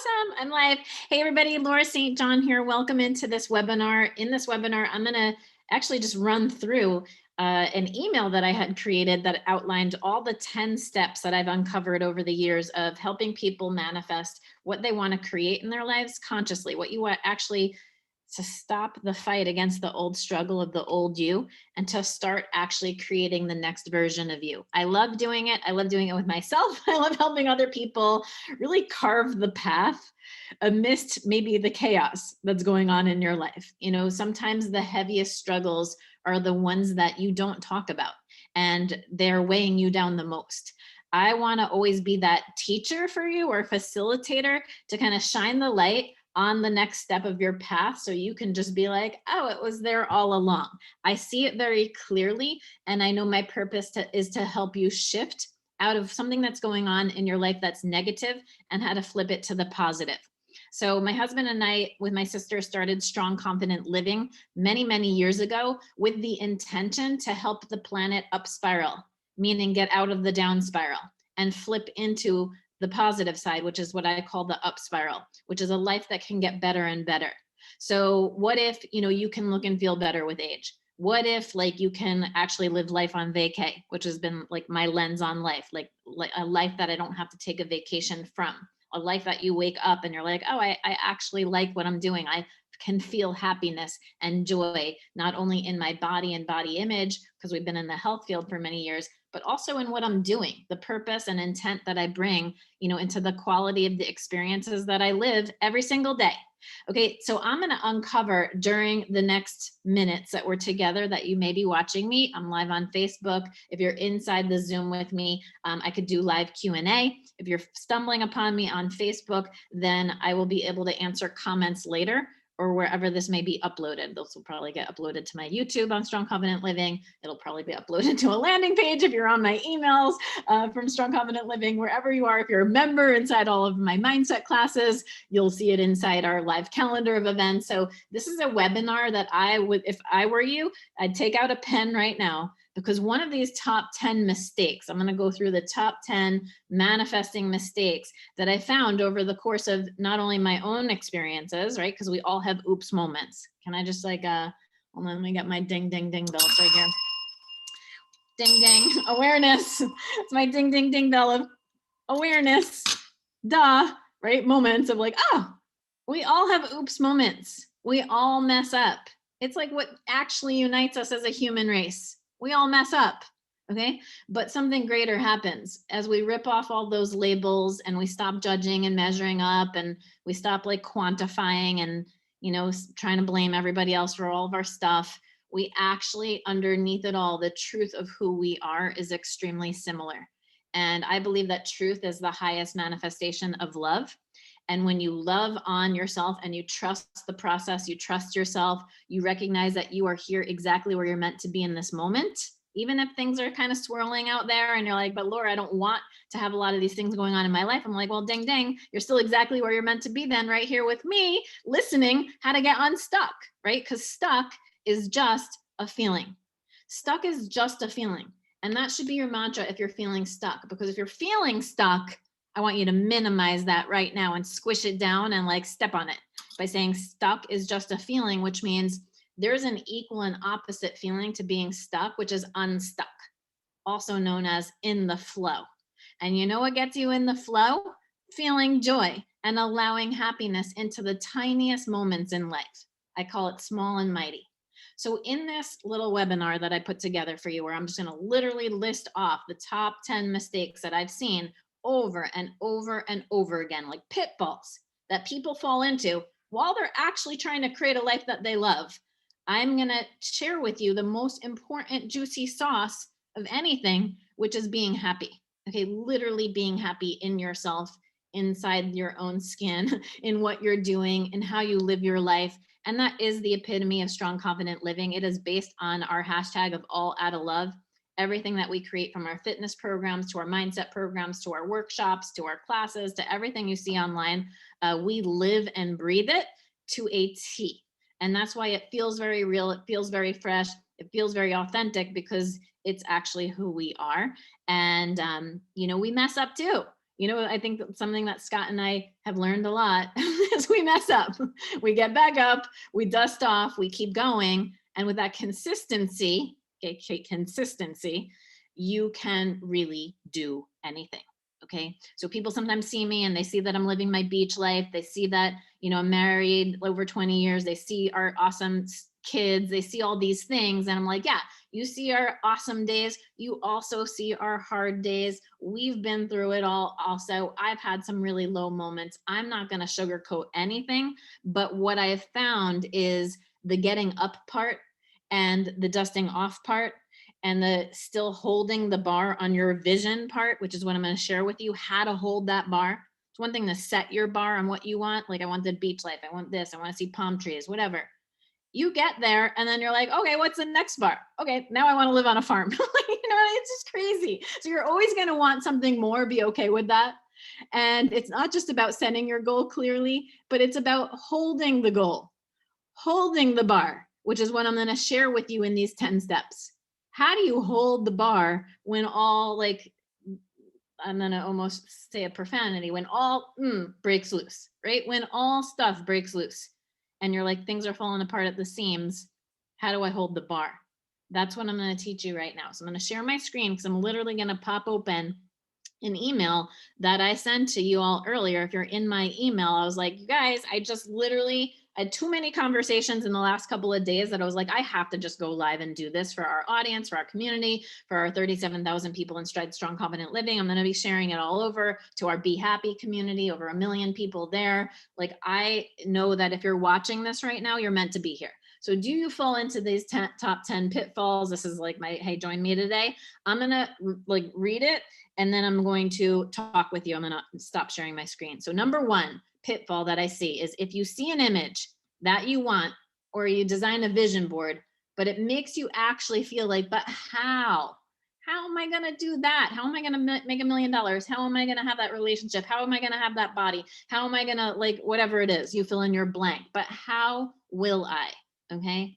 Awesome. I'm live. Hey, everybody. Laura St. John here. Welcome into this webinar. In this webinar, I'm going to actually just run through an email that I had created that outlined all the 10 steps that I've uncovered over the years of helping people manifest what they want to create in their lives consciously, what you want actually to stop the fight against the old struggle of the old you and to start actually creating the next version of you. I love doing it. I love doing it with myself. I love helping other people really carve the path amidst maybe the chaos that's going on in your life. You know, sometimes the heaviest struggles are the ones that you don't talk about and they're weighing you down the most. I want to always be that teacher for you or facilitator to kind of shine the light on the next step of your path so you can just be like, oh, it was there all along. I see it very clearly, and I know my purpose is to help you shift out of something that's going on in your life that's negative and how to flip it to the positive. So my husband and I, with my sister, started Strong Confident Living many, many years ago with the intention to help the planet up spiral, meaning get out of the down spiral and flip into the positive side, which is what I call the up spiral, which is a life that can get better and better. So what if, you know, you can look and feel better with age? What if like you can actually live life on vacay, which has been like my lens on life, like a life that I don't have to take a vacation from, a life that you wake up and you're like, oh, I actually like what I'm doing. I can feel happiness and joy, not only in my body and body image, because we've been in the health field for many years, but also in what I'm doing, the purpose and intent that I bring, you know, into the quality of the experiences that I live every single day. Okay, so I'm going to uncover during the next minutes that we're together that you may be watching me. I'm live on Facebook. If you're inside the Zoom with me, I could do live Q&A. If you're stumbling upon me on Facebook, then I will be able to answer comments later or wherever this may be uploaded. Those will probably get uploaded to my YouTube on Strong Confident Living. It'll probably be uploaded to a landing page if you're on my emails from Strong Confident Living, wherever you are. If you're a member inside all of my mindset classes, you'll see it inside our live calendar of events. So this is a webinar that I would, if I were you, I'd take out a pen right now, because one of these top 10 mistakes, I'm going to go through the top 10 manifesting mistakes that I found over the course of not only my own experiences, right? Because we all have oops moments. Can I just like, hold on, let me get my ding, ding, ding bell right here. Ding, ding, awareness. It's my ding, ding, ding bell of awareness. Duh, right? Moments of like, oh, we all have oops moments. We all mess up. It's like what actually unites us as a human race. We all mess up, okay? But something greater happens as we rip off all those labels and we stop judging and measuring up and we stop like quantifying and, you know, trying to blame everybody else for all of our stuff. We actually, underneath it all, the truth of who we are is extremely similar. And I believe that truth is the highest manifestation of love. And when you love on yourself and you trust the process, you trust yourself, you recognize that you are here exactly where you're meant to be in this moment. Even if things are kind of swirling out there and you're like, but Laura, I don't want to have a lot of these things going on in my life. I'm like, well, ding, ding, you're still exactly where you're meant to be then, right here with me, listening how to get unstuck, right? Because stuck is just a feeling. Stuck is just a feeling. And that should be your mantra if you're feeling stuck. Because if you're feeling stuck, I want you to minimize that right now and squish it down and like step on it by saying stuck is just a feeling, which means there's an equal and opposite feeling to being stuck, which is unstuck, also known as in the flow. And you know what gets you in the flow? Feeling joy and allowing happiness into the tiniest moments in life. I call it small and mighty. So in this little webinar that I put together for you, where I'm just going to literally list off the top 10 mistakes that I've seen over and over and over again, like pitfalls that people fall into while they're actually trying to create a life that they love. I'm going to share with you the most important juicy sauce of anything, which is being happy. Okay, literally being happy in yourself, inside your own skin, in what you're doing and how you live your life. And that is the epitome of Strong Confident Living. It is based on our hashtag of all out of love. Everything that we create, from our fitness programs to our mindset programs to our workshops to our classes to everything you see online, we live and breathe it to a T. And that's why it feels very real. It feels very fresh. It feels very authentic because it's actually who we are. And, you know, we mess up too. You know, I think that something that Scott and I have learned a lot is we mess up. We get back up, we dust off, we keep going. And with that consistency, okay, consistency, you can really do anything. Okay. So people sometimes see me and they see that I'm living my beach life. They see that, you know, I'm married over 20 years. They see our awesome kids. They see all these things. And I'm like, yeah, you see our awesome days. You also see our hard days. We've been through it all. Also, I've had some really low moments. I'm not going to sugarcoat anything. But what I have found is the getting up part and the dusting off part and the still holding the bar on your vision part, which is what I'm going to share with you, how to hold that bar. It's one thing to set your bar on what you want. Like, I want the beach life. I want this. I want to see palm trees, whatever. You get there and then you're like, okay, what's the next bar? Okay, now I want to live on a farm. You know, it's just crazy. So you're always going to want something more, be okay with that. And it's not just about setting your goal clearly, but it's about holding the goal, holding the bar, which is what I'm going to share with you in these 10 steps. How do you hold the bar when all, like, I'm going to almost say a profanity, when all breaks loose, right? When all stuff breaks loose and you're like, things are falling apart at the seams. How do I hold the bar? That's what I'm going to teach you right now. So I'm going to share my screen because I'm literally going to pop open an email that I sent to you all earlier. If you're in my email, I was like, you guys, I just literally had too many conversations in the last couple of days that I was like, I have to just go live and do this for our audience, for our community, for our 37,000 people in Stride Strong Confident Living. I'm going to be sharing it all over to our Be Happy community, over 1 million people there. Like, I know that if you're watching this right now, you're meant to be here. So do you fall into these top 10 pitfalls? This is like my, hey, join me today. I'm going to like read it and then I'm going to talk with you. I'm going to stop sharing my screen. So number 1 pitfall that I see is if you see an image that you want, or you design a vision board, but it makes you actually feel like, but how am I going to do that? How am I going to make $1 million? How am I going to have that relationship? How am I going to have that body? How am I going to, like, whatever it is, you fill in your blank, but how will I? Okay.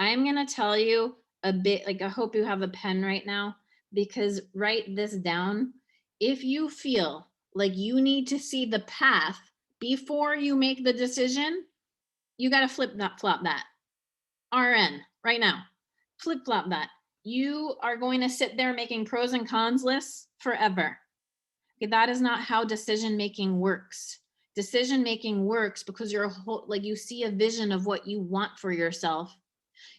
I'm going to tell you a bit, like, I hope you have a pen right now, because write this down. If you feel like you need to see the path before you make the decision, you got to flop that. RN right now, flip flop that. You are going to sit there making pros and cons lists forever. Okay, that is not how decision making works. Decision making works because you're like, you see a vision of what you want for yourself.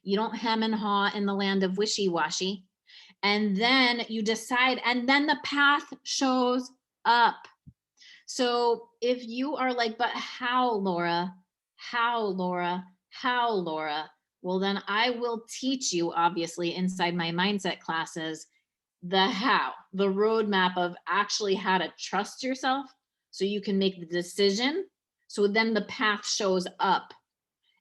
You don't hem and haw in the land of wishy-washy. And then you decide, and then the path shows up. So if you are like, but how, Laura? How, Laura? How, Laura? Well, then I will teach you, obviously, inside my mindset classes, the how, the roadmap of actually how to trust yourself so you can make the decision. So then the path shows up.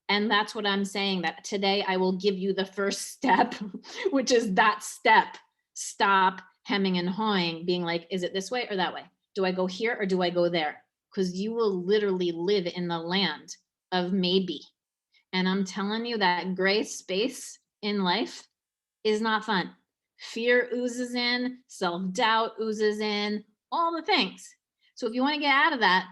And that's what I'm saying, that today I will give you the first step, which is that step. Stop hemming and hawing, being like, is it this way or that way? Do I go here or do I go there? Because you will literally live in the land of maybe. And I'm telling you, that gray space in life is not fun. Fear oozes in, self-doubt oozes in, all the things. So if you want to get out of that,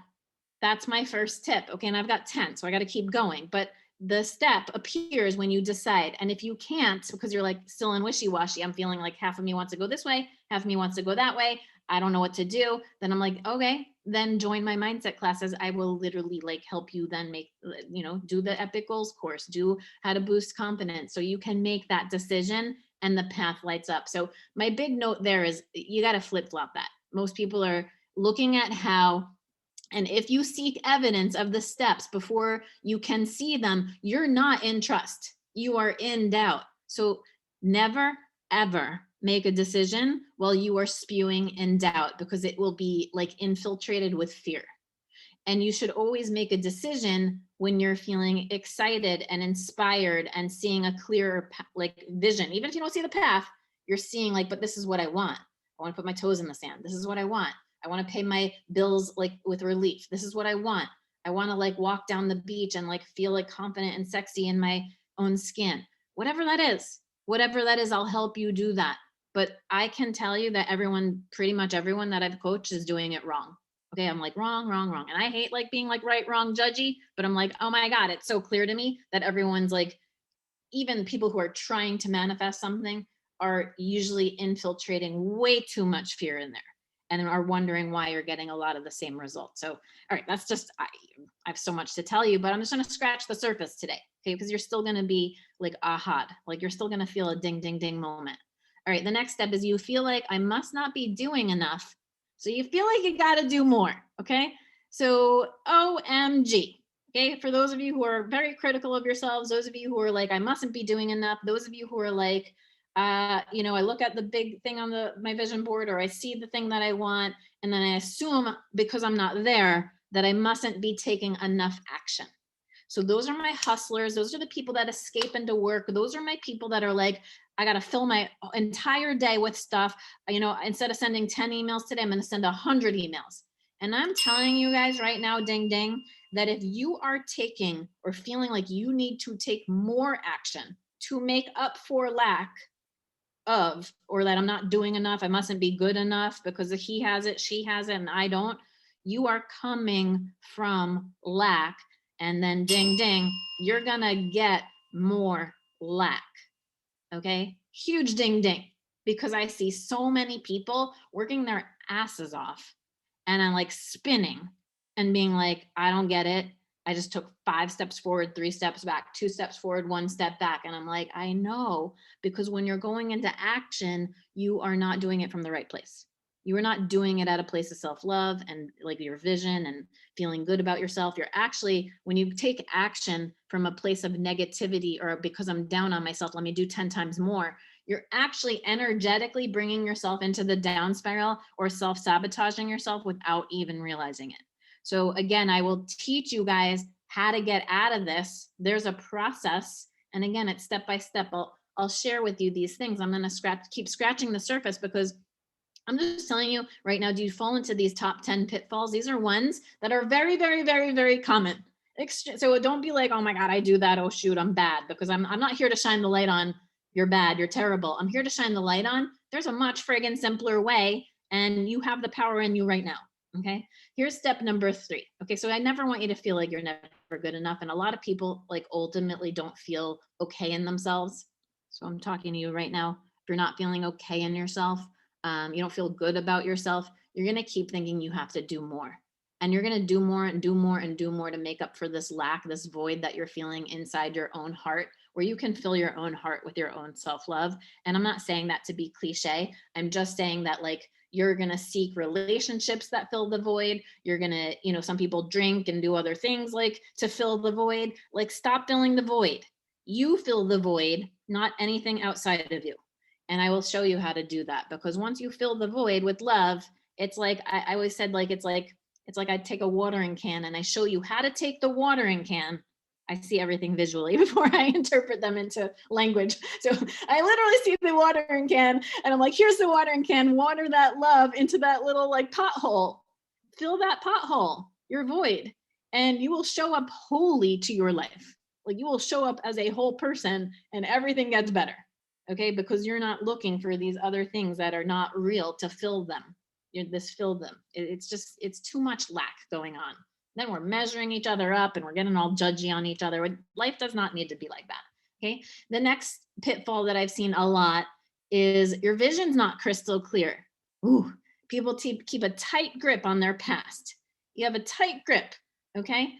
that's my first tip. Okay, and I've got 10, so I got to keep going. But the step appears when you decide. And if you can't, because you're like still in wishy-washy, I'm feeling like half of me wants to go this way, half of me wants to go that way, I don't know what to do, then I'm like, okay, then join my mindset classes. I will literally like help you then make, you know, do the Epic Goals course, do how to boost confidence so you can make that decision and the path lights up. So my big note there is you got to flip-flop that. Most people are looking at how, and if you seek evidence of the steps before you can see them, you're not in trust. You are in doubt. So never, ever make a decision while you are spewing in doubt, because it will be like infiltrated with fear. And you should always make a decision when you're feeling excited and inspired and seeing a clearer like vision. Even if you don't see the path, you're seeing like, but this is what I want. I want to put my toes in the sand. This is what I want. I want to pay my bills like with relief. This is what I want. I want to like walk down the beach and like feel like confident and sexy in my own skin. Whatever that is, I'll help you do that. but I can tell you that pretty much everyone that I've coached is doing it wrong. Okay. I'm like, wrong, wrong, wrong. And I hate like being like right, wrong, judgy, but I'm like, oh my God, it's so clear to me that everyone's like, even people who are trying to manifest something are usually infiltrating way too much fear in there and are wondering why you're getting a lot of the same results. So, all right, that's just, I have so much to tell you, but I'm just going to scratch the surface today. Okay. Because you're still going to be like, aha, like you're still going to feel a ding, ding, ding moment. All right. The next step is you feel like I must not be doing enough. So you feel like you got to do more. Okay. So OMG. Okay, for those of you who are very critical of yourselves, those of you who are like, I mustn't be doing enough, those of you who are like, I look at the big thing on my vision board, or I see the thing that I want, and then I assume because I'm not there that I mustn't be taking enough action. So those are my hustlers. Those are the people that escape into work. Those are my people that are like, I got to fill my entire day with stuff. Instead of sending 10 emails today, I'm going to send 100 emails. And I'm telling you guys right now, ding, ding, that if you are taking or feeling like you need to take more action to make up for lack of, or that I'm not doing enough, I mustn't be good enough because he has it, she has it, and I don't, you are coming from lack. And then ding, ding, you're going to get more lack. Okay. Huge ding, ding, because I see so many people working their asses off and I'm like spinning and being like, I don't get it. I just took 5 steps forward, 3 steps back, 2 steps forward, 1 step back. And I'm like, I know, because when you're going into action, you are not doing it from the right place. You are not doing it at a place of self-love and like your vision and feeling good about yourself. You're actually, when you take action from a place of negativity or because I'm down on myself, let me do 10 times more. You're actually energetically bringing yourself into the down spiral or self-sabotaging yourself without even realizing it. So again, I will teach you guys how to get out of this. There's a process. And again, it's step by step. I'll share with you these things. I'm going to keep scratching the surface because I'm just telling you right now, do you fall into these top 10 pitfalls? These are ones that are very, very, very, very common. So don't be like, oh my God, I do that. Oh shoot, I'm bad, because I'm not here to shine the light on you're bad, you're terrible. I'm here to shine the light on there's a much friggin' simpler way and you have the power in you right now. Okay. Here's step number 3. Okay. So I never want you to feel like you're never good enough. And a lot of people like ultimately don't feel okay in themselves. So I'm talking to you right now. If you're not feeling okay in yourself, you don't feel good about yourself, you're going to keep thinking you have to do more. And you're going to do more and do more and do more to make up for this lack, this void that you're feeling inside your own heart, where you can fill your own heart with your own self-love. And I'm not saying that to be cliche. I'm just saying that like you're going to seek relationships that fill the void. You're going to, some people drink and do other things like to fill the void. Like stop filling the void. You fill the void, not anything outside of you. And I will show you how to do that, because once you fill the void with love, it's like I always said, like it's like I take a watering can and I show you how to take the watering can. I see everything visually before I interpret them into language. So I literally see the watering can and I'm like, here's the watering can, water that love into that little like pothole, fill that pothole, your void, and you will show up wholly to your life. Like you will show up as a whole person and everything gets better. Okay, because you're not looking for these other things that are not real to fill them. Fill them. It's too much lack going on. Then we're measuring each other up and we're getting all judgy on each other. Life does not need to be like that. Okay. The next pitfall that I've seen a lot is your vision's not crystal clear. Ooh, people keep a tight grip on their past. You have a tight grip. Okay.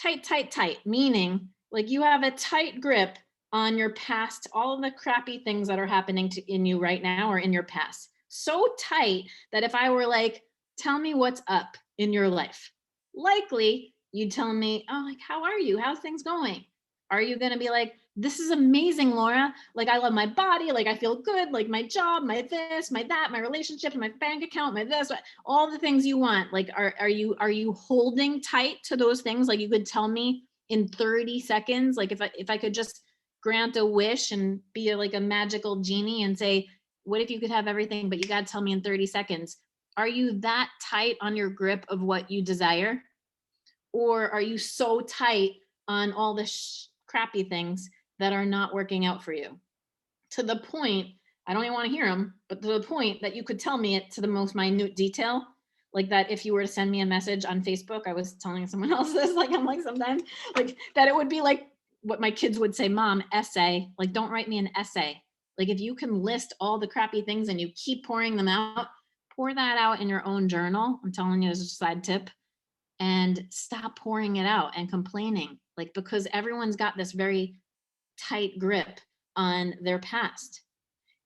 Tight, tight, tight, meaning like you have a tight grip on your past, all of the crappy things that are happening in you right now or in your past. So tight that if I were like, tell me what's up in your life, likely you'd tell me, oh, like, how are you? How's things going? Are you going to be like, this is amazing, Laura. Like, I love my body. Like, I feel good. Like my job, my this, my that, my relationships, my bank account, my this, all the things you want. Like, are you holding tight to those things? Like you could tell me in 30 seconds, like if I could just grant a wish and be like a magical genie and say, what if you could have everything, but you got to tell me in 30 seconds, are you that tight on your grip of what you desire? Or are you so tight on all the crappy things that are not working out for you? To the point, I don't even want to hear them, but to the point that you could tell me it to the most minute detail. Like that if you were to send me a message on Facebook, I was telling someone else this, like I'm like sometimes like that it would be like what my kids would say, Mom, essay, like don't write me an essay. Like if you can list all the crappy things and you keep pouring them out, pour that out in your own journal. I'm telling you, as a side tip, and stop pouring it out and complaining. Like, because everyone's got this very tight grip on their past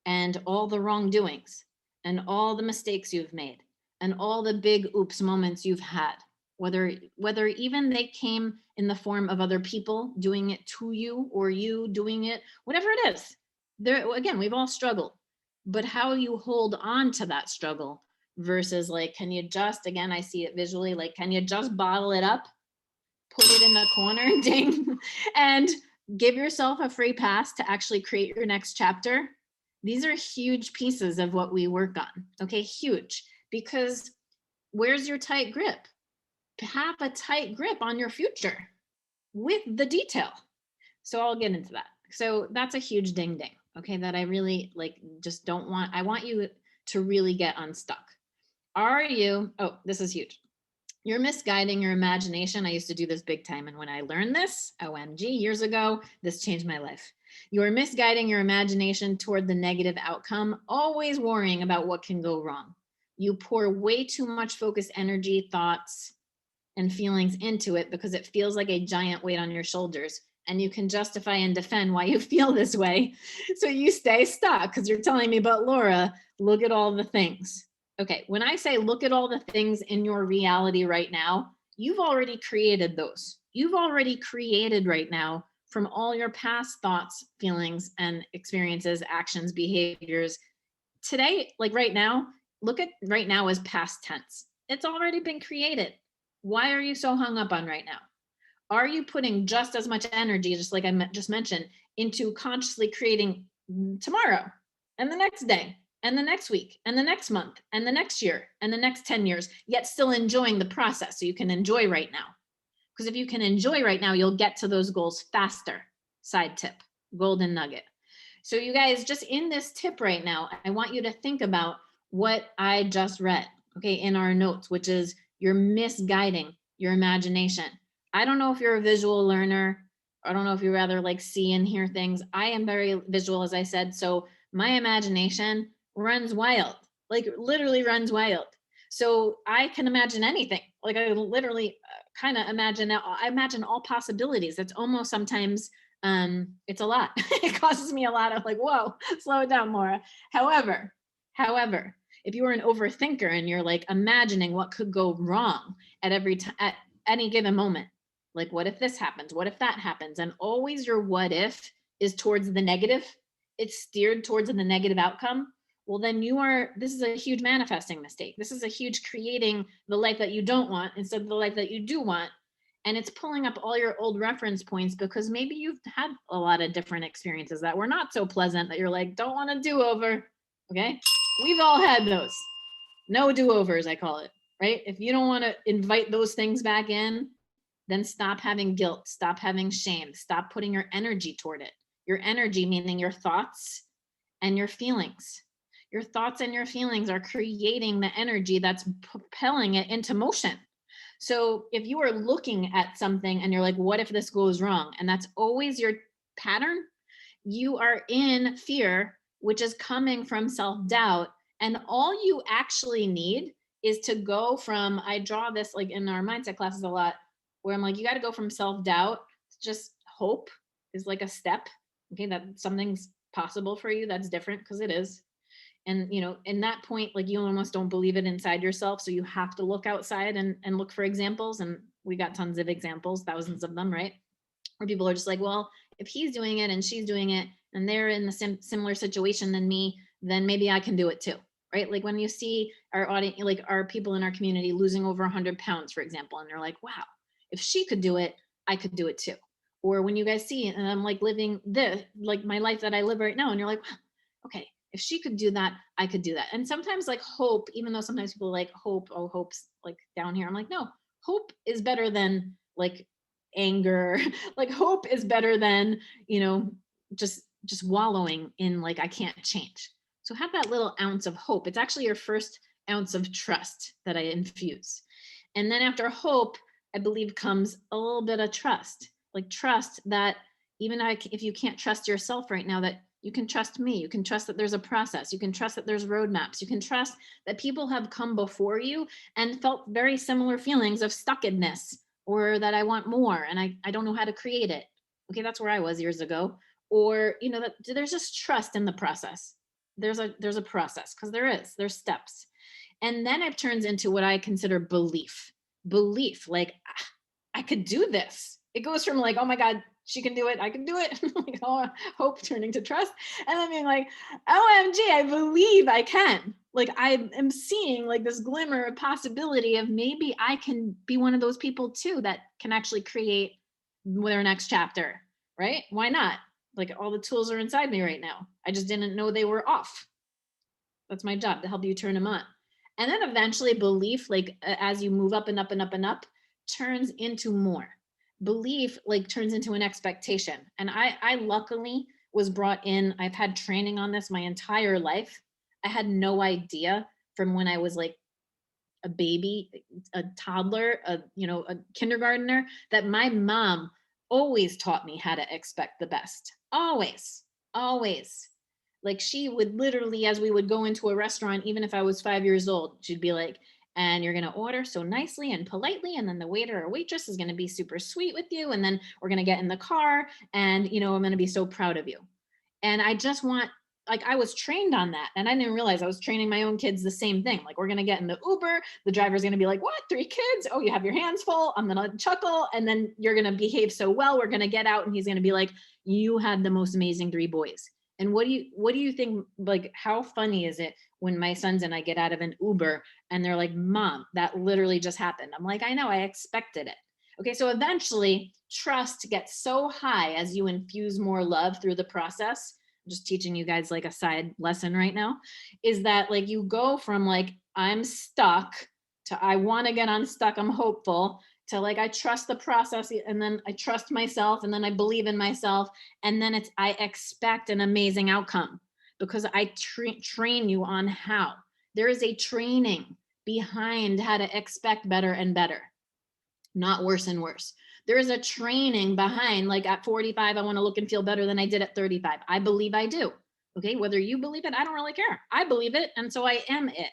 and all the wrongdoings and all the mistakes you've made and all the big oops moments you've had, whether even they came in the form of other people doing it to you or you doing it, whatever it is. There again, we've all struggled, but how you hold on to that struggle versus like, can you just, again, I see it visually, like, can you just bottle it up, put it in the corner, ding, and give yourself a free pass to actually create your next chapter. These are huge pieces of what we work on. Okay, huge. Because where's your tight grip? Have a tight grip on your future with the detail. So I'll get into that. So that's a huge ding ding. Okay, that I really like just don't want. I want you to really get unstuck. Are you, oh, this is huge. You're misguiding your imagination. I used to do this big time. And when I learned this, OMG, years ago, this changed my life. You're misguiding your imagination toward the negative outcome, always worrying about what can go wrong. You pour way too much focused energy, thoughts, and feelings into it because it feels like a giant weight on your shoulders. And you can justify and defend why you feel this way. So you stay stuck because you're telling me, but Laura, look at all the things. Okay, when I say look at all the things in your reality right now, you've already created those. You've already created right now from all your past thoughts, feelings, and experiences, actions, behaviors. Today, like right now, look at right now as past tense. It's already been created. Why are you so hung up on right now? Are you putting just as much energy, just like I just mentioned, into consciously creating tomorrow and the next day and the next week and the next month and the next year and the next 10 years, yet still enjoying the process so you can enjoy right now? Because if you can enjoy right now, you'll get to those goals faster. Side tip, golden nugget. So you guys, just in this tip right now, I want you to think about what I just read, okay, in our notes, which is you're misguiding your imagination. I don't know if you're a visual learner. I don't know if you rather like see and hear things. I am very visual, as I said. So my imagination runs wild, like literally runs wild. So I can imagine anything. Like I literally kind of imagine, I imagine all possibilities. It's almost sometimes, it's a lot. It causes me a lot of like, whoa, slow it down, Laura. However, if you are an overthinker and you're like imagining what could go wrong at every time, at any given moment, like what if this happens? What if that happens? And always your what if is towards the negative. It's steered towards the negative outcome. Well, then this is a huge manifesting mistake. This is a huge creating the life that you don't want instead of the life that you do want. And it's pulling up all your old reference points because maybe you've had a lot of different experiences that were not so pleasant that you're like, don't want to do over. Okay. We've all had those. No do-overs, I call it, right? If you don't want to invite those things back in, then stop having guilt, stop having shame, stop putting your energy toward it. Your energy, meaning your thoughts and your feelings. Your thoughts and your feelings are creating the energy that's propelling it into motion. So if you are looking at something and you're like, what if this goes wrong? And that's always your pattern, you are in fear, which is coming from self-doubt. And all you actually need is to go from, I draw this like in our mindset classes a lot, where I'm like, you got to go from self-doubt, just hope is like a step. Okay, that something's possible for you. That's different because it is. And, in that point, like you almost don't believe it inside yourself. So you have to look outside and look for examples. And we got tons of examples, thousands of them, right? Where people are just like, well, if he's doing it and she's doing it and they're in the similar situation than me, then maybe I can do it too, right? Like when you see our audience, like our people in our community losing over 100 pounds, for example, and they're like, wow, if she could do it, I could do it too. Or when you guys see, and I'm like living like my life that I live right now, and you're like, wow, okay, if she could do that, I could do that. And sometimes like hope, even though sometimes people like hope, oh, hope's like down here. I'm like, no, hope is better than like anger. Like hope is better than, just wallowing in like, I can't change. So have that little ounce of hope. It's actually your first ounce of trust that I infuse. And then after hope, I believe comes a little bit of trust, like trust that even if you can't trust yourself right now, that you can trust me. You can trust that there's a process. You can trust that there's roadmaps. You can trust that people have come before you and felt very similar feelings of stuckedness, or that I want more and I don't know how to create it. Okay, that's where I was years ago. Or, that there's just trust in the process. There's a process, because there's steps. And then it turns into what I consider belief, like, I could do this. It goes from like, oh my God, she can do it, I can do it. Like, oh, hope turning to trust. And then being like, OMG, I believe I can. Like, I am seeing like this glimmer of possibility of maybe I can be one of those people too that can actually create their next chapter, right? Why not? Like, all the tools are inside me right now. I just didn't know they were off. That's my job, to help you turn them on. And then eventually belief, like, as you move up and up and up and up, turns into more. Belief like turns into an expectation. And I luckily was brought in, I've had training on this my entire life. I had no idea from when I was like a baby, a toddler, a kindergartner, that my mom always taught me how to expect the best. Always, always. Like, she would literally, as we would go into a restaurant, even if I was 5 years old, she'd be like, and you're going to order so nicely and politely. And then the waiter or waitress is going to be super sweet with you. And then we're going to get in the car and, I'm going to be so proud of you. And I just want, like, I was trained on that. And I didn't realize I was training my own kids the same thing. Like, we're going to get in the Uber. The driver's going to be like, what, 3 kids? Oh, you have your hands full. I'm going to chuckle. And then you're going to behave so well. We're going to get out. And he's going to be like, you had the most amazing 3 boys. And what do you think, like, how funny is it when my sons and I get out of an Uber and they're like, Mom, that literally just happened. I'm like, I know, I expected it. Okay. So eventually trust gets so high as you infuse more love through the process. I'm just teaching you guys like a side lesson right now, is that like you go from like, I'm stuck, to I want to get unstuck, I'm hopeful, to like, I trust the process, and then I trust myself, and then I believe in myself. And then it's, I expect an amazing outcome, because I train you on how. There is a training behind how to expect better and better, not worse and worse. There is a training behind, like, at 45, I want to look and feel better than I did at 35. I believe I do. Okay. Whether you believe it, I don't really care. I believe it. And so I am it.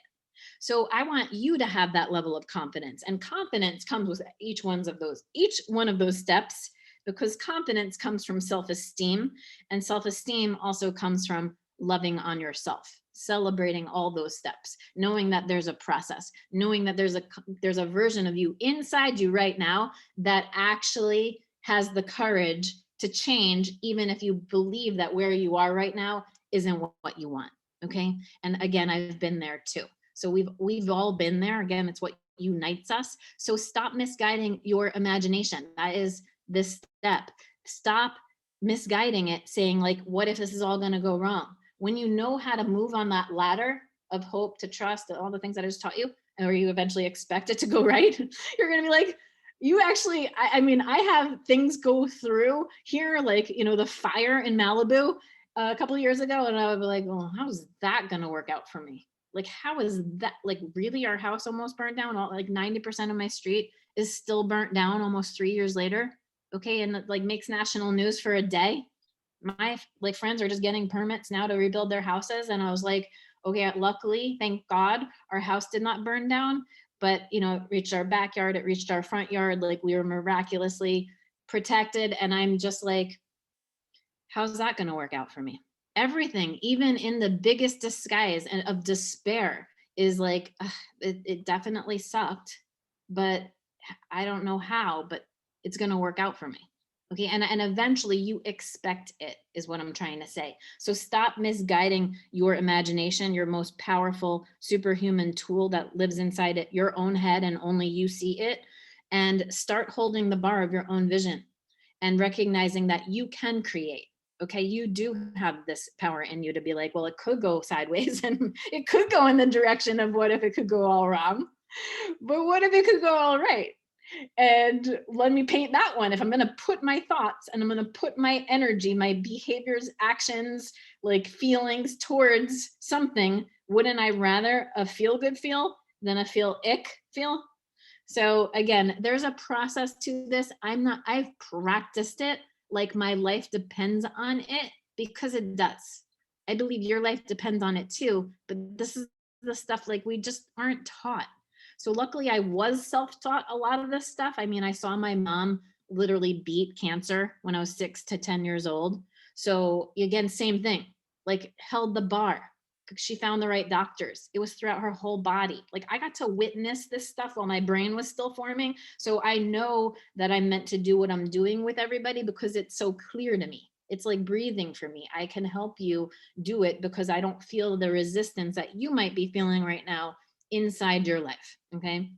So I want you to have that level of confidence, and confidence comes with each one of those steps, because confidence comes from self-esteem, and self-esteem also comes from loving on yourself, celebrating all those steps, knowing that there's a process, knowing that there's a version of you inside you right now that actually has the courage to change, even if you believe that where you are right now isn't what you want. Okay. And again, I've been there too. So we've all been there. Again, it's what unites us. So stop misguiding your imagination. That is this step. Stop misguiding it, saying like, what if this is all going to go wrong? When you know how to move on that ladder of hope to trust, all the things that I just taught you, or you eventually expect it to go right, you're going to be like, you actually, I mean, I have things go through here, like, the fire in Malibu a couple of years ago. And I would be like, well, how's that going to work out for me? Like, how is that? Like, really, our house almost burnt down. Like 90% of my street is still burnt down almost 3 years later. Okay. And like makes national news for a day. My like friends are just getting permits now to rebuild their houses. And I was like, okay, luckily, thank God, our house did not burn down, but it reached our backyard, it reached our front yard. Like, we were miraculously protected. And I'm just like, how's that going to work out for me? Everything, even in the biggest disguise and of despair, is like, it definitely sucked, but I don't know how, but it's going to work out for me. Okay. And eventually you expect it, is what I'm trying to say. So stop misguiding your imagination, your most powerful superhuman tool that lives inside it, your own head, and only you see it, and start holding the bar of your own vision and recognizing that you can create. Okay, you do have this power in you to be like, well, it could go sideways and it could go in the direction of what if it could go all wrong, but what if it could go all right? And let me paint that one. If I'm going to put my thoughts and I'm going to put my energy, my behaviors, actions, like feelings towards something, wouldn't I rather a feel good feel than a feel ick feel? So again, there's a process to this. I've practiced it like my life depends on it, because it does. I believe your life depends on it too, but this is the stuff like we just aren't taught. So luckily I was self-taught a lot of this stuff. I mean, I saw my mom literally beat cancer when I was 6 to 10 years old. So again, same thing, like held the bar. She found the right doctors. It was throughout her whole body. Like I got to witness this stuff while my brain was still forming. So I know that I'm meant to do what I'm doing with everybody because it's so clear to me. It's like breathing for me. I can help you do it because I don't feel the resistance that you might be feeling right now inside your life. Okay.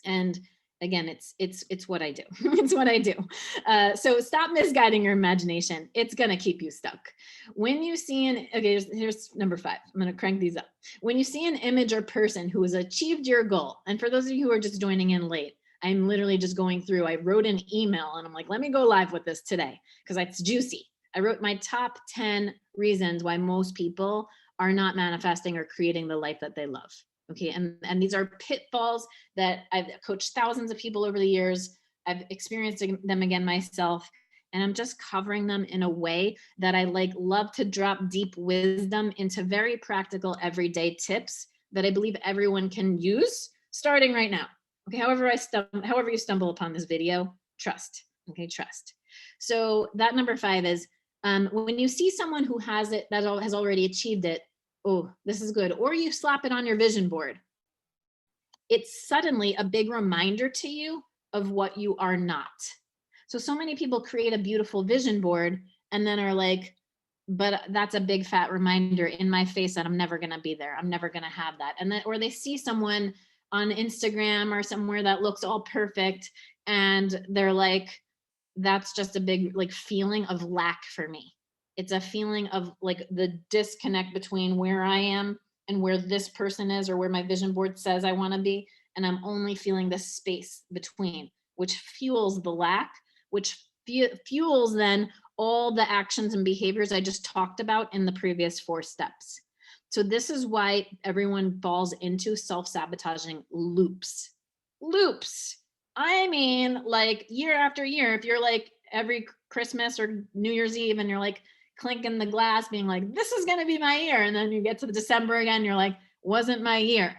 And again, it's what I do. It's what I do. So stop misguiding your imagination. It's gonna keep you stuck. When you see okay, here's number 5. I'm gonna crank these up. When you see an image or person who has achieved your goal, and for those of you who are just joining in late, I'm literally just going through. I wrote an email and I'm like, let me go live with this today because it's juicy. I wrote my top 10 reasons why most people are not manifesting or creating the life that they love. Okay, and these are pitfalls that I've coached thousands of people over the years. I've experienced them again myself, and I'm just covering them in a way that I love to drop deep wisdom into very practical everyday tips that I believe everyone can use starting right now. Okay, however you stumble upon this video, trust. Okay, trust. So that number 5 is when you see someone who has it, that has already achieved it, oh, this is good, or you slap it on your vision board, it's suddenly a big reminder to you of what you are not. So many people create a beautiful vision board and then are like, but that's a big fat reminder in my face that I'm never going to be there. I'm never going to have that. And then, or they see someone on Instagram or somewhere that looks all perfect and they're like, that's just a big feeling of lack for me. It's a feeling of the disconnect between where I am and where this person is, or where my vision board says I want to be. And I'm only feeling this space between, which fuels the lack, which fuels then all the actions and behaviors I just talked about in the previous 4 steps. So this is why everyone falls into self-sabotaging loops. I mean, year after year, if you're every Christmas or New Year's Eve and you're clinking the glass being like, this is going to be my year. And then you get to the December again, you're like, wasn't my year.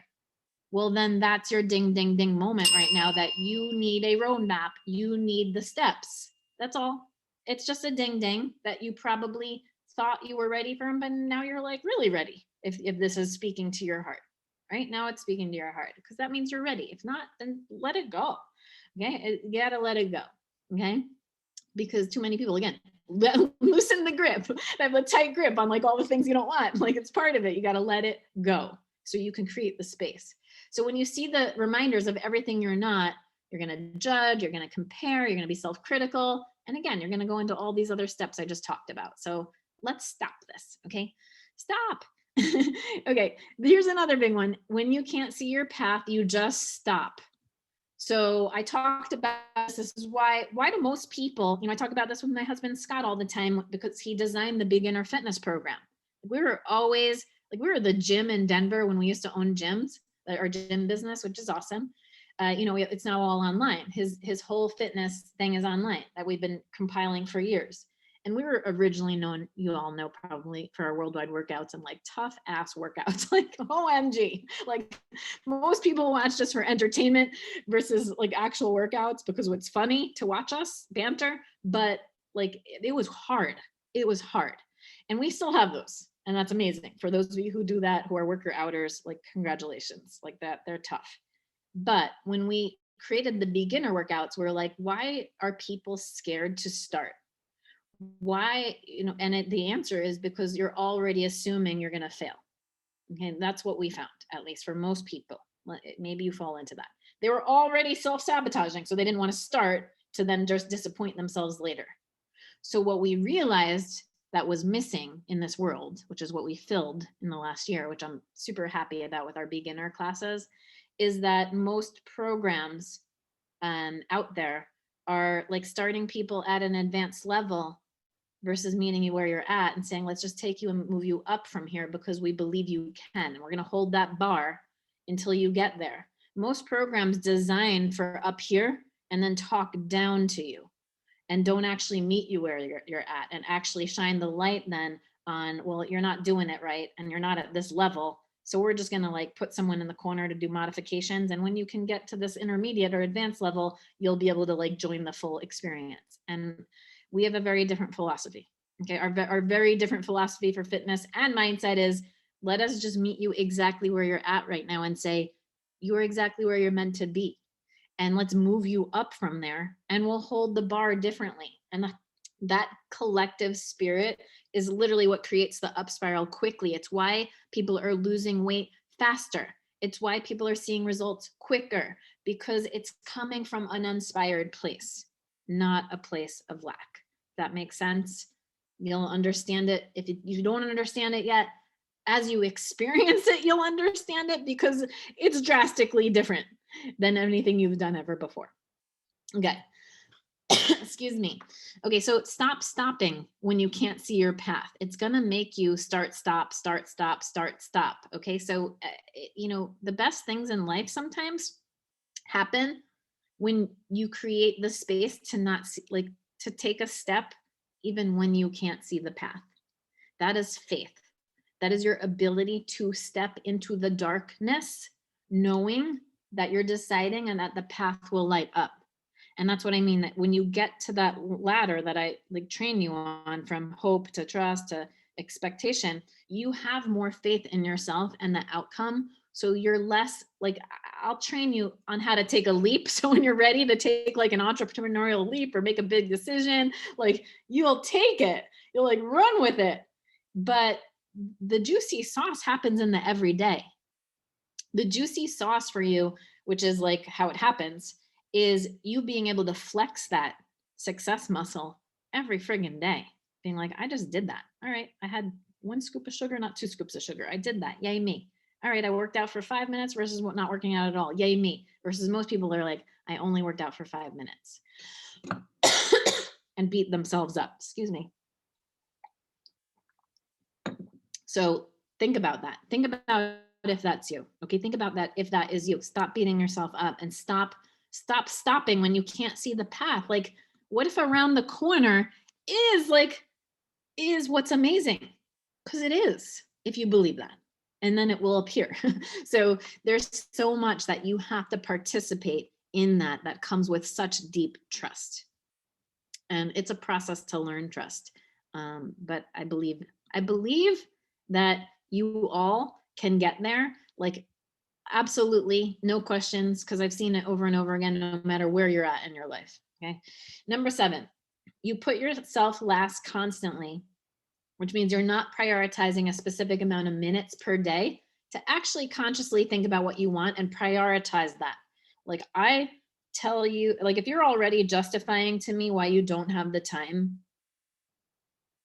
Well, then that's your ding, ding, ding moment right now that you need a roadmap. You need the steps. That's all. It's just a ding, ding that you probably thought you were ready for, but now you're really ready. If this is speaking to your heart, right now it's speaking to your heart because that means you're ready. If not, then let it go. Okay. You got to let it go. Okay. Because too many people, again, loosen the grip. They have a tight grip on all the things you don't want. It's part of it. You got to let it go so you can create the space. So when you see the reminders of everything you're not, you're going to judge, you're going to compare, you're going to be self-critical. And again, you're going to go into all these other steps I just talked about. So let's stop this. Okay. Stop. Okay. Here's another big one. When you can't see your path, you just stop. So I talked about this is why do most people, I talk about this with my husband, Scott, all the time, because he designed the beginner fitness program. We were always we were the gym in Denver when we used to own gyms, our gym business, which is awesome. It's now all online. His whole fitness thing is online that we've been compiling for years. And we were originally known, you all know probably, for our worldwide workouts and tough ass workouts, OMG. Most people watch us for entertainment versus actual workouts because it's funny to watch us banter, but it was hard. It was hard. And we still have those. And that's amazing. For those of you who do that, who are worker outers, congratulations, that they're tough. But when we created the beginner workouts, we're why are people scared to start? Why, the answer is because you're already assuming you're going to fail. Okay. That's what we found, at least for most people. Maybe you fall into that. They were already self-sabotaging, so they didn't want to start to then just disappoint themselves later. So what we realized that was missing in this world, which is what we filled in the last year, which I'm super happy about with our beginner classes, is that most programs out there are starting people at an advanced level, versus meeting you where you're at and saying, let's just take you and move you up from here because we believe you can. And we're going to hold that bar until you get there. Most programs design for up here and then talk down to you and don't actually meet you where you're at and actually shine the light then on, well, you're not doing it right and you're not at this level. So we're just going to like put someone in the corner to do modifications. And when you can get to this intermediate or advanced level, you'll be able to like join the full experience. And we have a very different philosophy. Okay. Our very different philosophy for fitness and mindset is, let us just meet you exactly where you're at right now and say, you're exactly where you're meant to be. And let's move you up from there and we'll hold the bar differently. And that collective spirit is literally what creates the up spiral quickly. It's why people are losing weight faster. It's why people are seeing results quicker, because it's coming from an inspired place, not a place of lack. That makes sense. You'll understand it. If you don't understand it yet, as you experience it, you'll understand it, because it's drastically different than anything you've done ever before. Okay. Excuse me. Okay, so stop stopping when you can't see your path. It's going to make you start, stop, start, stop, start, stop. Okay, so, you know, the best things in life sometimes happen when you create the space to not see, like to take a step, even when you can't see the path. That is faith. That is your ability to step into the darkness, knowing that you're deciding and that the path will light up. And that's what I mean, that when you get to that ladder that I like train you on, from hope to trust to expectation, you have more faith in yourself and the outcome. So you're less like, I'll train you on how to take a leap. So when you're ready to take like an entrepreneurial leap or make a big decision, like you'll take it, you'll like run with it. But the juicy sauce happens in the everyday. The juicy sauce for you, which is like how it happens, is you being able to flex that success muscle every friggin' day. Being like, I just did that. All right, I had 1 scoop of sugar, not 2 scoops of sugar. I did that. Yay me. All right, I worked out for 5 minutes versus not working out at all. Yay me. Versus most people are like, I only worked out for 5 minutes and beat themselves up. Excuse me. So think about that. Think about if that's you. Okay, think about that if that is you. Stop beating yourself up and stop stopping when you can't see the path. Like, what if around the corner is what's amazing? Because it is, if you believe that. And then it will appear. So there's so much that you have to participate in that comes with such deep trust. And it's a process to learn trust. But I believe that you all can get there. Like, absolutely, no questions, because I've seen it over and over again, no matter where you're at in your life. Okay. Number 7, you put yourself last constantly, which means you're not prioritizing a specific amount of minutes per day to actually consciously think about what you want and prioritize that. Like, I tell you, like, if you're already justifying to me why you don't have the time,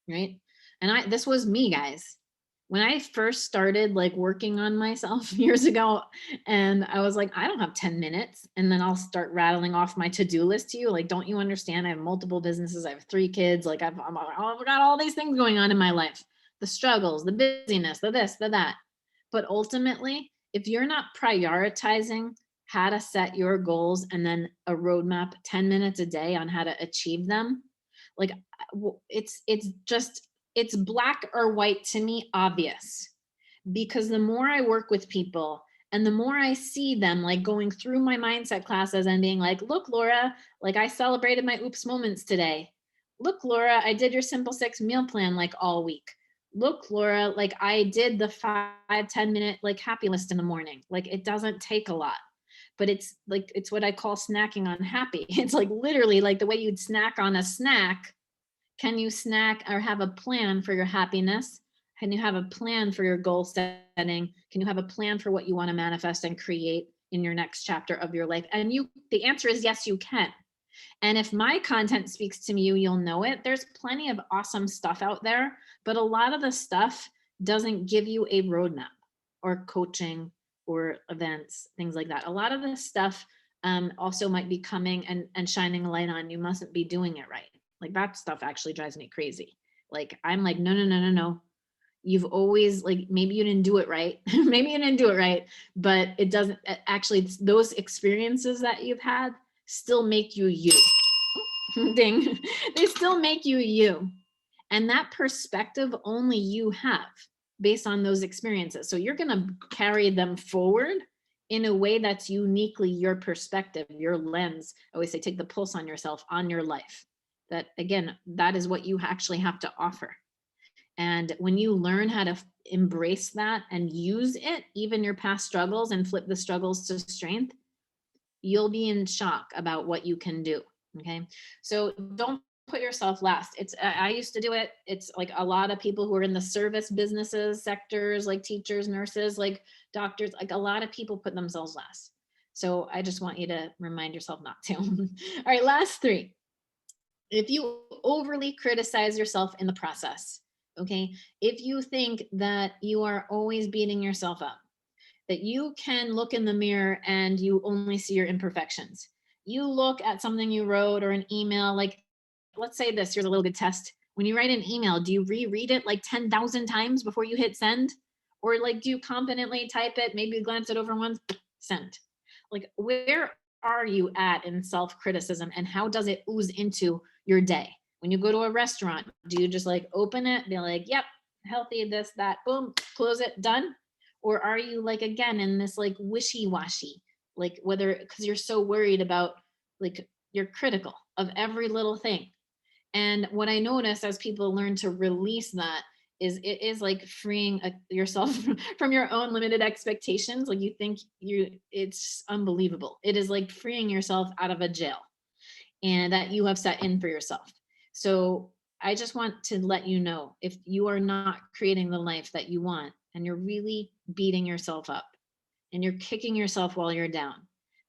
right? And this was me, guys. When I first started like working on myself years ago, and I was like, I don't have 10 minutes. And then I'll start rattling off my to-do list to you. Like, don't you understand? I have multiple businesses. I have 3 kids. Like, I've got all these things going on in my life, the struggles, the busyness, the this, the that. But ultimately, if you're not prioritizing how to set your goals and then a roadmap 10 minutes a day on how to achieve them, like, it's black or white to me, obvious. Because the more I work with people and the more I see them like going through my mindset classes and being like, look, Laura, like I celebrated my oops moments today. Look, Laura, I did your simple 6 meal plan like all week. Look, Laura, like I did the 5-10 minute like happy list in the morning. Like, it doesn't take a lot, but it's like, it's what I call snacking on happy. It's like literally like the way you'd snack on a snack. Can you snack or have a plan for your happiness? Can you have a plan for your goal setting? Can you have a plan for what you want to manifest and create in your next chapter of your life? And the answer is yes, you can. And if my content speaks to you, you'll know it. There's plenty of awesome stuff out there, but a lot of the stuff doesn't give you a roadmap or coaching or events, things like that. A lot of the stuff also might be coming and shining a light on, you mustn't be doing it right. Like, that stuff actually drives me crazy. Like, I'm like, no, no, no, no, no. You've always, like, maybe you didn't do it right. Maybe you didn't do it right, but it doesn't actually, those experiences that you've had still make you you. Ding. They still make you you. And that perspective only you have based on those experiences. So you're going to carry them forward in a way that's uniquely your perspective, your lens. I always say, take the pulse on yourself, on your life. That, again, that is what you actually have to offer. And when you learn how to embrace that and use it, even your past struggles, and flip the struggles to strength, you'll be in shock about what you can do. Okay. So don't put yourself last. It's, I used to do it. It's like a lot of people who are in the service businesses, sectors, like teachers, nurses, like doctors, like a lot of people put themselves last. So I just want you to remind yourself not to. All right. Last three. If you overly criticize yourself in the process, okay, if you think that you are always beating yourself up, that you can look in the mirror and you only see your imperfections. You look at something you wrote or an email, like, let's say this, here's a little good test. When you write an email, do you reread it like 10,000 times before you hit send? Or like, do you confidently type it, maybe glance it over once, send? Like, where are you at in self-criticism, and how does it ooze into your day? When you go to a restaurant, do you just like open it, be like, yep, healthy, this, that, boom, close it, done? Or are you like, again, in this like wishy-washy, like, whether, because you're so worried about, like, you're critical of every little thing. And what I notice as people learn to release that is, it is like freeing yourself from your own limited expectations. Like, you think it's unbelievable. It is like freeing yourself out of a jail and that you have set in for yourself. So I just want to let you know, if you are not creating the life that you want, and you're really beating yourself up and you're kicking yourself while you're down,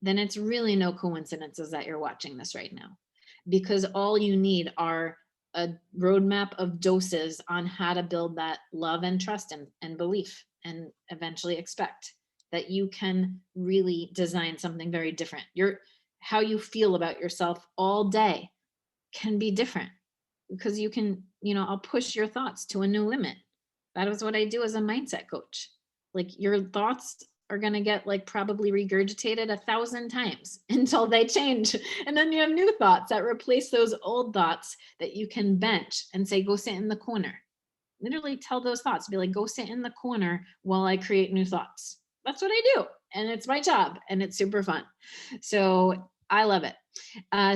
then it's really no coincidences that you're watching this right now, because all you need are a roadmap of doses on how to build that love and trust and belief, and eventually expect that you can really design something very different. How you feel about yourself all day can be different, because you can, I'll push your thoughts to a new limit. That is what I do as a mindset coach. Like, your thoughts are going to get like probably regurgitated 1,000 times until they change. And then you have new thoughts that replace those old thoughts that you can bench and say, go sit in the corner. Literally tell those thoughts, be like, go sit in the corner while I create new thoughts. That's what I do. And it's my job, and it's super fun. So I love it.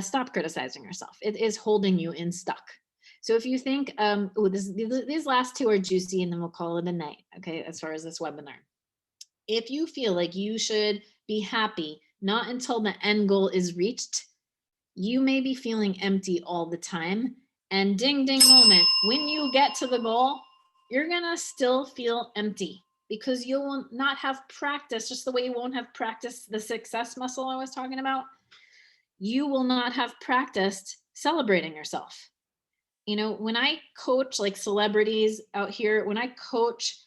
Stop criticizing yourself. It is holding you in stuck. So if you think, these last two are juicy, and then we'll call it a night. Okay. As far as this webinar, if you feel like you should be happy, not until the end goal is reached, you may be feeling empty all the time. And ding, ding moment, when you get to the goal, you're going to still feel empty, because you will not have practice, just the way you won't have practiced the success muscle I was talking about. You will not have practiced celebrating yourself. When I coach like celebrities out here, when I coach,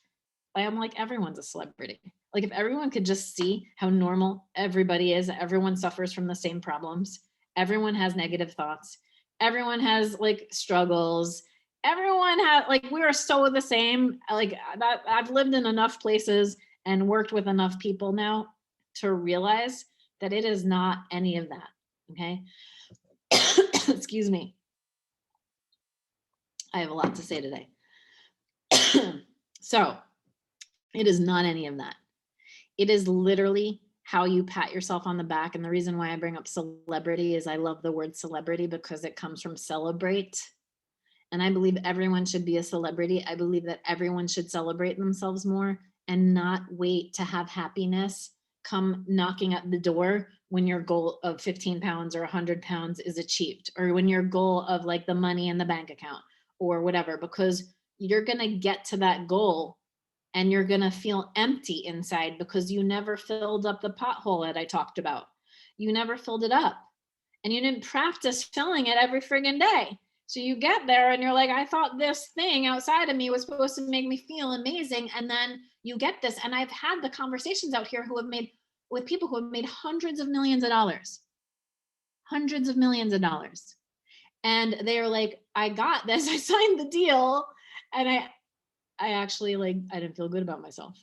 I'm like, everyone's a celebrity. Like, if everyone could just see how normal everybody is, everyone suffers from the same problems. Everyone has negative thoughts. Everyone has like struggles. Everyone has, like, we are so the same. Like, that, I've lived in enough places and worked with enough people now to realize that it is not any of that. Okay. Excuse me. I have a lot to say today. So it is not any of that. It is literally how you pat yourself on the back. And the reason why I bring up celebrity is I love the word celebrity, because it comes from celebrate. And I believe everyone should be a celebrity. I believe that everyone should celebrate themselves more and not wait to have happiness come knocking at the door when your goal of 15 pounds or 100 pounds is achieved, or when your goal of like the money in the bank account or whatever, because you're going to get to that goal and you're going to feel empty inside, because you never filled up the pothole that I talked about. You never filled it up, and you didn't practice filling it every friggin' day. So you get there and you're like, I thought this thing outside of me was supposed to make me feel amazing. And then you get this. And I've had the conversations out here with people who have made hundreds of millions of dollars. And they were like, I got this. I signed the deal. And I actually like, I didn't feel good about myself.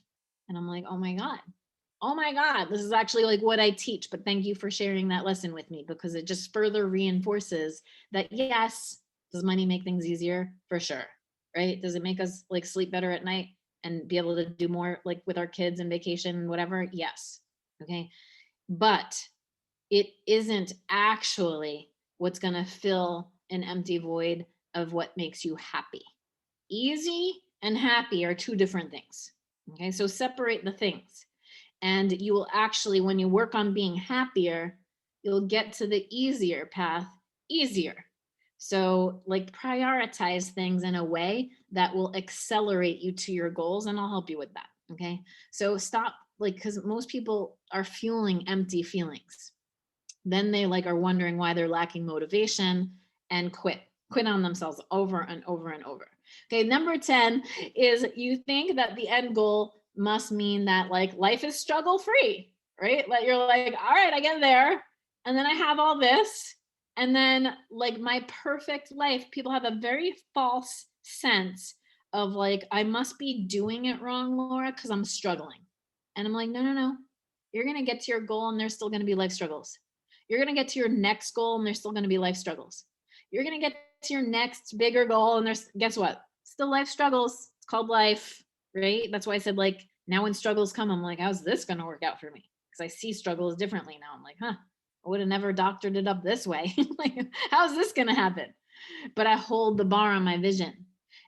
And I'm like, oh my God, this is actually like what I teach. But thank you for sharing that lesson with me, because it just further reinforces that, yes, does money make things easier? For sure. Right? Does it make us like sleep better at night and be able to do more like with our kids and vacation and whatever? Yes. Okay. But it isn't actually what's going to fill an empty void of what makes you happy. Easy and happy are two different things. Okay, so separate the things. And you will actually, when you work on being happier, you'll get to the easier path easier. So, like, prioritize things in a way that will accelerate you to your goals, and I'll help you with that. Okay, so stop, like, because most people are fueling empty feelings. Then they like are wondering why they're lacking motivation and quit on themselves over and over and over. Okay, number 10 is you think that the end goal must mean that like life is struggle free, right? Like you're like, all right, I get there and then I have all this and then like my perfect life. People have a very false sense of like I must be doing it wrong, Laura, because I'm struggling. And I'm like, no, no, no. You're going to get to your goal and there's still going to be life struggles. You're going to get to your next goal and there's still going to be life struggles. You're going to get to your next bigger goal and there's, guess what? Still life struggles. It's called life, right? That's why I said, like, now when struggles come, I'm like, how's this going to work out for me? Because I see struggles differently now. I'm like, I would have never doctored it up this way. Like, how's this going to happen? But I hold the bar on my vision.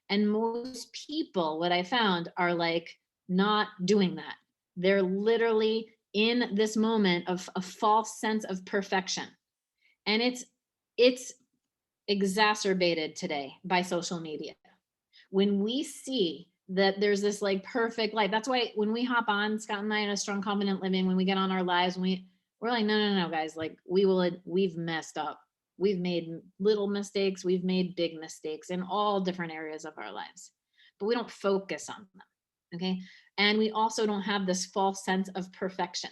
And most people, what I found, are like not doing that. They're literally in this moment of a false sense of perfection. And it's exacerbated today by social media. When we see that there's this like perfect life, that's why when we hop on Scott and I in a strong confident living, when we get on our lives, we're like, no, no, no, guys, like we've messed up. We've made little mistakes, we've made big mistakes in all different areas of our lives, but we don't focus on them. Okay. And we also don't have this false sense of perfection.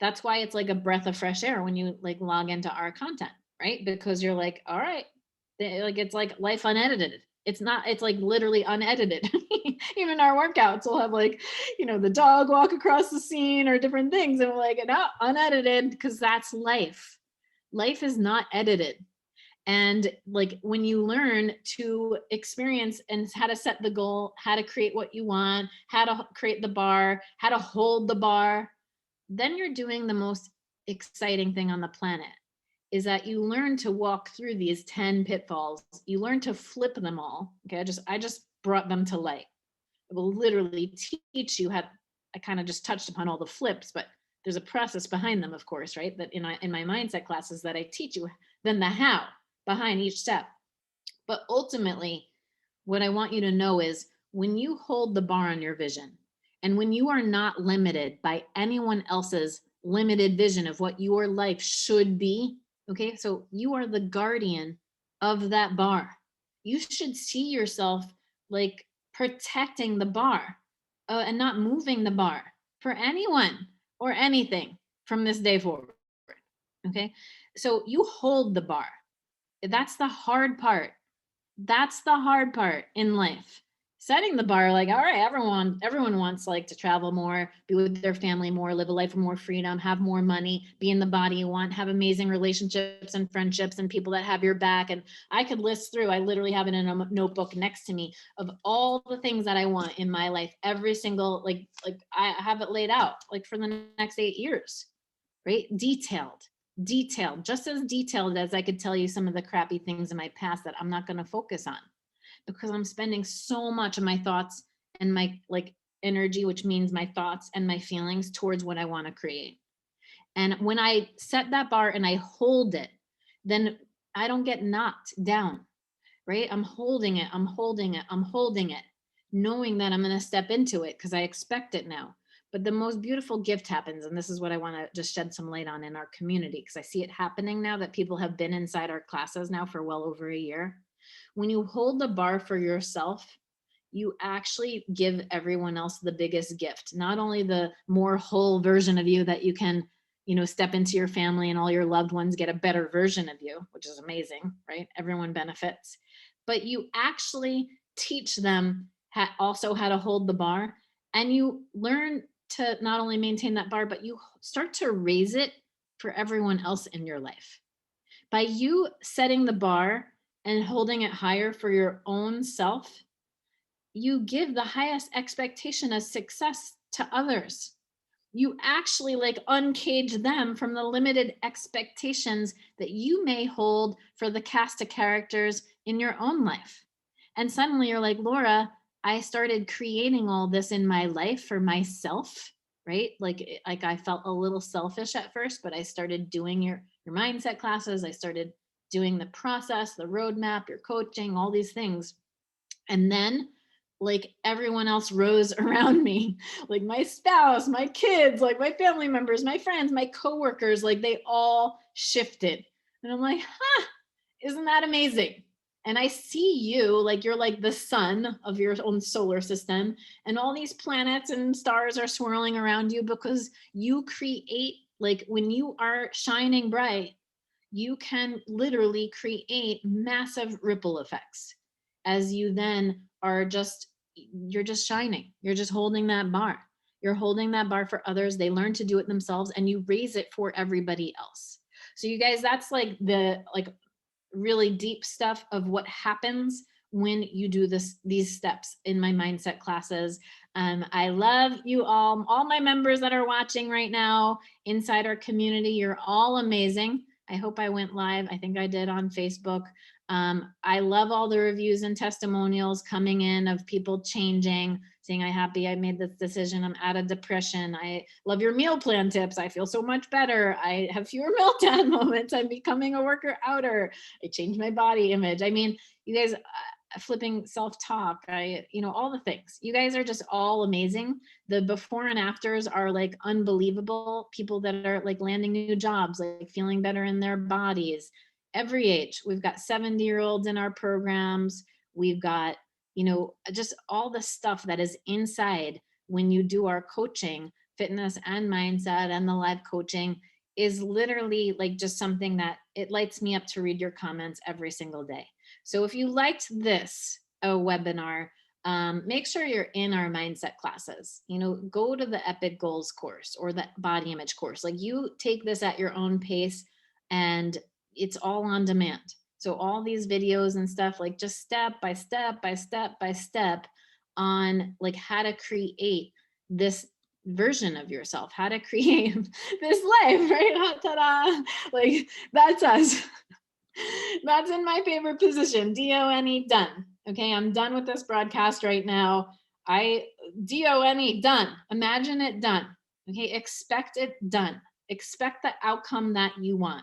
That's why it's like a breath of fresh air when you like log into our content, right? Because you're like, all right, like it's like life unedited. It's not, it's like literally unedited. Even our workouts will have like, the dog walk across the scene or different things. And we're like, no, unedited, because that's life. Life is not edited. And like when you learn to experience and how to set the goal, how to create what you want, how to create the bar, how to hold the bar, then you're doing the most exciting thing on the planet, is that you learn to walk through these 10 pitfalls. You learn to flip them all. Okay. I just brought them to light. It will literally teach you how. I kind of just touched upon all the flips, but there's a process behind them, of course, right? That in my mindset classes that I teach you, then the how behind each step. But ultimately, what I want you to know is when you hold the bar on your vision, and when you are not limited by anyone else's limited vision of what your life should be, okay, so you are the guardian of that bar. You should see yourself like protecting the bar and not moving the bar for anyone or anything from this day forward. Okay, so you hold the bar. That's the hard part. That's the hard part in life. Setting the bar, like, all right, everyone wants like to travel more, be with their family more, live a life of more freedom, have more money, be in the body you want, have amazing relationships and friendships and people that have your back. And I could list through, I literally have it in a notebook next to me of all the things that I want in my life, every single, like I have it laid out like for the next 8 years, right? Detailed, just as detailed as I could tell you some of the crappy things in my past that I'm not going to focus on, because I'm spending so much of my thoughts and my like energy, which means my thoughts and my feelings, towards what I want to create. And when I set that bar and I hold it, then I don't get knocked down, right? I'm holding it, knowing that I'm going to step into it because I expect it now. But the most beautiful gift happens, and this is what I want to just shed some light on in our community, because I see it happening now that people have been inside our classes now for well over a year. When you hold the bar for yourself, you actually give everyone else the biggest gift, not only the more whole version of you that you can, step into your family and all your loved ones get a better version of you, which is amazing, right? Everyone benefits. But you actually teach them also how to hold the bar, and you learn to not only maintain that bar, but you start to raise it for everyone else in your life. By you setting the bar and holding it higher for your own self, you give the highest expectation of success to others. You actually like uncage them from the limited expectations that you may hold for the cast of characters in your own life. And suddenly you're like, Laura, I started creating all this in my life for myself, right? Like I felt a little selfish at first, but I started doing your mindset classes. I started doing the process, the roadmap, your coaching, all these things. And then like everyone else rose around me, like my spouse, my kids, like my family members, my friends, my coworkers, like they all shifted. And I'm like, isn't that amazing? And I see you like you're like the sun of your own solar system, and all these planets and stars are swirling around you because you create, like when you are shining bright, you can literally create massive ripple effects as you then are you're just shining. You're just holding that bar. You're holding that bar for others. They learn to do it themselves and you raise it for everybody else. So you guys, that's like the really deep stuff of what happens when you do these steps in my mindset classes. I love you all my members that are watching right now inside our community. You're all amazing. I hope I went live. I think I did on Facebook. I love all the reviews and testimonials coming in of people changing, saying, I'm happy I made this decision. I'm out of depression. I love your meal plan tips. I feel so much better. I have fewer meltdown moments. I'm becoming a worker outer. I changed my body image. I mean, you guys, flipping self-talk, all the things. You guys are just all amazing. The before and afters are like unbelievable. People that are like landing new jobs, like feeling better in their bodies. Every age. We've got 70-year-olds in our programs. We've got, just all the stuff that is inside when you do our coaching, fitness and mindset and the live coaching is literally like just something that it lights me up to read your comments every single day. So if you liked this webinar, make sure you're in our mindset classes. Go to the Epic Goals course or the body image course. Like you take this at your own pace and it's all on demand. So all these videos and stuff, like just step by step by step by step on like how to create this version of yourself, how to create this life, right? Ta-da! Like that's us. That's in my favorite position, D-O-N-E, done. Okay, I'm done with this broadcast right now. D-O-N-E, done. Imagine it done. Okay, expect it done. Expect the outcome that you want.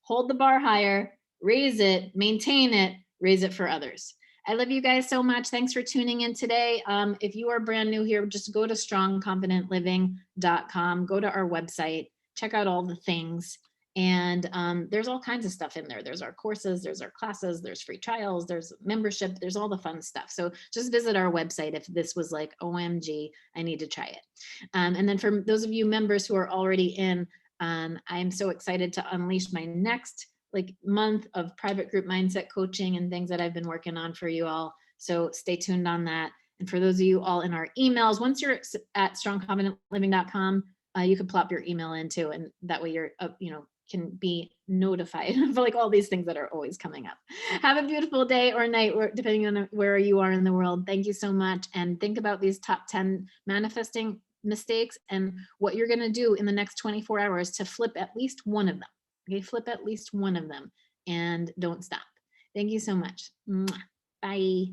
Hold the bar higher, raise it, maintain it, raise it for others. I love you guys so much. Thanks for tuning in today. If you are brand new here, just go to strongconfidentliving.com, go to our website, check out all the things. And there's all kinds of stuff in there. There's our courses, there's our classes, there's free trials, there's membership, there's all the fun stuff. So just visit our website if this was like, OMG, I need to try it. And then for those of you members who are already in, I'm so excited to unleash my next month of private group mindset coaching and things that I've been working on for you all. So stay tuned on that. And for those of you all in our emails, once you're at strongconfidentliving.com, you can plop your email in too. And that way you're, can be notified of all these things that are always coming up. Have a beautiful day or night, depending on where you are in the world. Thank you so much. And think about these top 10 manifesting mistakes and what you're going to do in the next 24 hours to flip at least one of them. Okay, flip at least one of them and don't stop. Thank you so much. Bye.